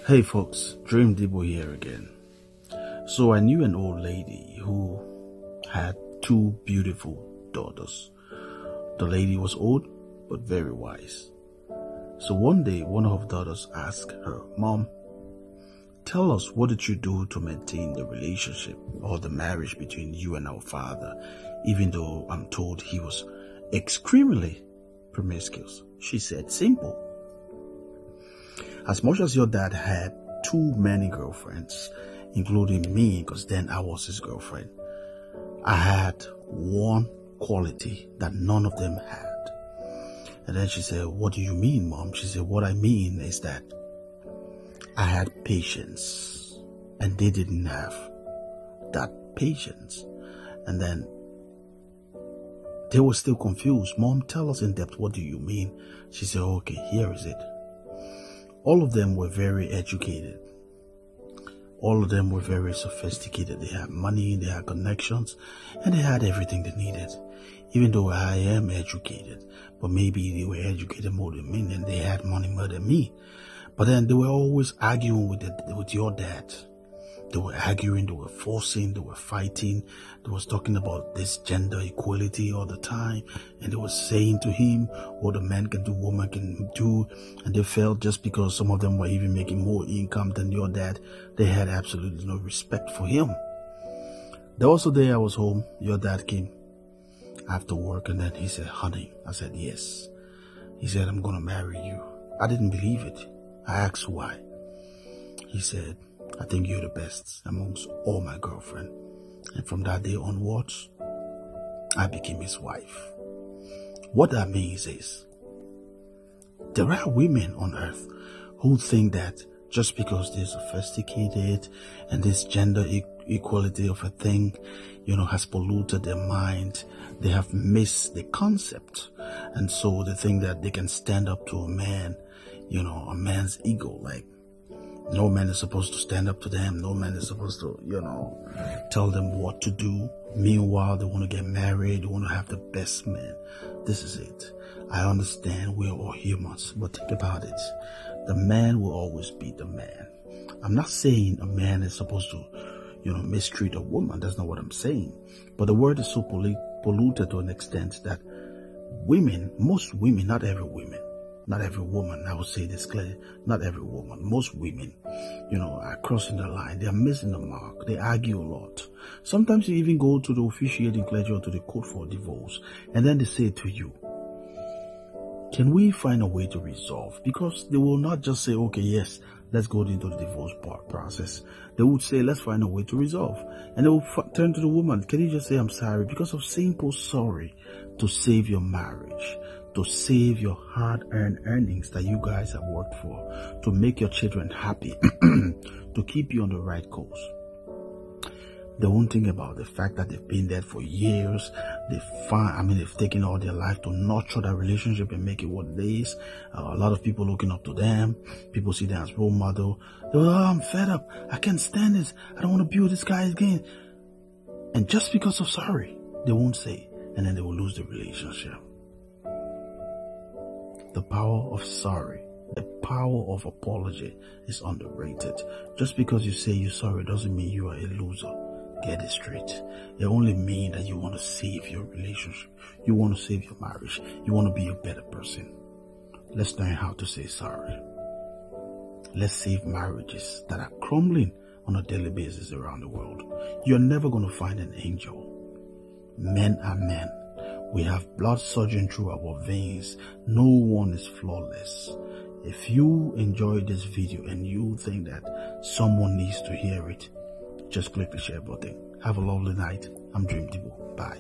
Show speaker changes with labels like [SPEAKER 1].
[SPEAKER 1] Hey folks, Dream Debo here again. So I knew an old lady who had two beautiful daughters. The lady was old but very wise. So one day one of her daughters asked her, "Mom, tell us, what did you do to maintain the relationship or the marriage between you and our father, even though I'm told he was extremely promiscuous?" She said, "Simple. As much as your dad had too many girlfriends, including me, because then I was his girlfriend, I had one quality that none of them had." And then she said, "What do you mean, Mom?" She said, "What I mean is that I had patience and they didn't have that patience." And then they were still confused. "Mom, tell us in depth, what do you mean?" She said, "Okay, here is it. All of them were very educated. All of them were very sophisticated. They had money, they had connections, and they had everything they needed. Even though I am educated, but maybe they were educated more than me and they had money more than me. But then they were always arguing with your dad. They were arguing, they were forcing, they were fighting. They was talking about this gender equality all the time. And they were saying to him, what a man can do, woman can do. And they felt just because some of them were even making more income than your dad, they had absolutely no respect for him. There was a day I was home, your dad came after work, and then he said, "Honey." I said, "Yes." He said, "I'm going to marry you." I didn't believe it. I asked why. He said, "I think you're the best amongst all my girlfriends." And from that day onwards, I became his wife. What that means is, there are women on earth who think that just because they're sophisticated and this gender equality of a thing, has polluted their mind, they have missed the concept. And so they think that they can stand up to a man, a man's ego, like, no man is supposed to stand up to them. No man is supposed to, tell them what to do. Meanwhile, they want to get married. They want to have the best man. This is it. I understand we're all humans, but think about it. The man will always be the man. I'm not saying a man is supposed to, mistreat a woman. That's not what I'm saying. But the word is so polluted to an extent that most women, not every woman, I will say this clearly, not every woman, most women, are crossing the line. They are missing the mark. They argue a lot. Sometimes you even go to the officiating clergy or to the court for divorce, and then they say to you, "Can we find a way to resolve?" Because they will not just say, "Okay, yes, let's go into the divorce process." They would say, "Let's find a way to resolve." And they will turn to the woman, "Can you just say I'm sorry?" Because of simple sorry, to save your marriage, to save your hard-earned earnings that you guys have worked for, to make your children happy, to keep you on the right course. They won't think about the fact that they've been there for years. They've taken all their life to nurture that relationship and make it what it is. A lot of people looking up to them. People see them as role model. They're like, "Oh, I'm fed up. I can't stand this. I don't want to be with this guy again." And just because of sorry, they won't say, and then they will lose the relationship. The power of sorry, the power of apology is underrated. Just because you say you're sorry doesn't mean you are a loser. Get it straight. It only means that you want to save your relationship. You want to save your marriage. You want to be a better person. Let's learn how to say sorry. Let's save marriages that are crumbling on a daily basis around the world. You're never going to find an angel. Men are men. We have blood surging through our veins. No one is flawless. If you enjoyed this video and you think that someone needs to hear it, just click the share button. Have a lovely night. I'm Dream Debo. Bye.